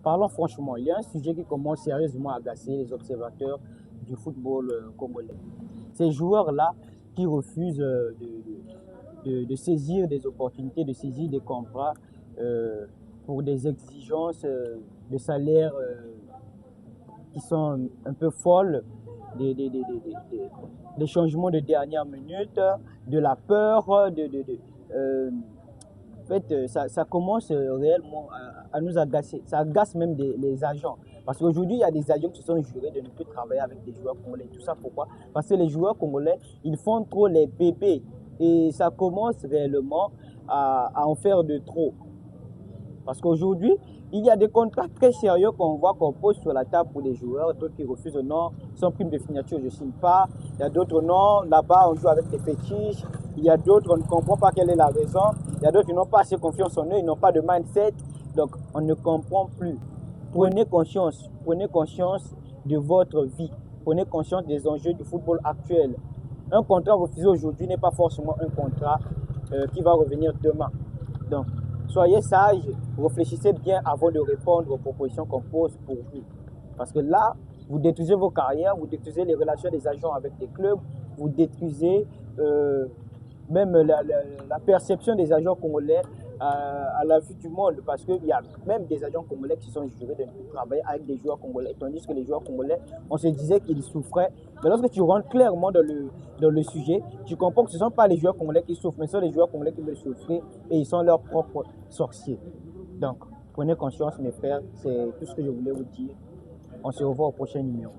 parlons franchement, il y a un sujet qui commence sérieusement à agacer les observateurs du football congolais. Ces joueurs-là qui refusent de saisir des opportunités, de saisir des contrats euh, pour des exigences de salaire qui sont un peu folles, des changements de dernière minute, de la peur, en fait, ça commence réellement à nous agacer. Ça agace même les agents. Parce qu'aujourd'hui, il y a des agents qui se sont jurés de ne plus travailler avec des joueurs congolais. Tout ça pourquoi? Parce que les joueurs congolais, ils font trop les bébés. Et ça commence réellement à en faire de trop. Parce qu'aujourd'hui, il y a des contrats très sérieux qu'on voit qu'on pose sur la table pour les joueurs, d'autres qui refusent non, sans prime de signature, je ne signe pas. Il y a d'autres non, là-bas on joue avec des fétiches. Il y a d'autres, on ne comprend pas quelle est la raison. Il y a d'autres qui n'ont pas assez confiance en eux, ils n'ont pas de mindset. Donc on ne comprend plus. Prenez conscience de votre vie. Prenez conscience des enjeux du football actuel. Un contrat refusé aujourd'hui n'est pas forcément un contrat qui va revenir demain. Donc, soyez sages, réfléchissez bien avant de répondre aux propositions qu'on pose pour vous. Parce que là, vous détruisez vos carrières, vous détruisez les relations des agents avec des clubs, vous détruisez même la perception des agents congolais à la vue du monde. Parce qu'il y a même des agents congolais qui sont jurés de ne plus travailler avec des joueurs congolais. Tandis que les joueurs congolais, on se disait qu'ils souffraient. Mais lorsque tu rentres clairement dans le sujet, tu comprends que ce ne sont pas les joueurs congolais qui souffrent, mais ce sont les joueurs congolais qui veulent souffrir et ils sont leurs propres sorciers. Donc, prenez conscience, mes frères, c'est tout ce que je voulais vous dire. On se revoit au prochain numéro.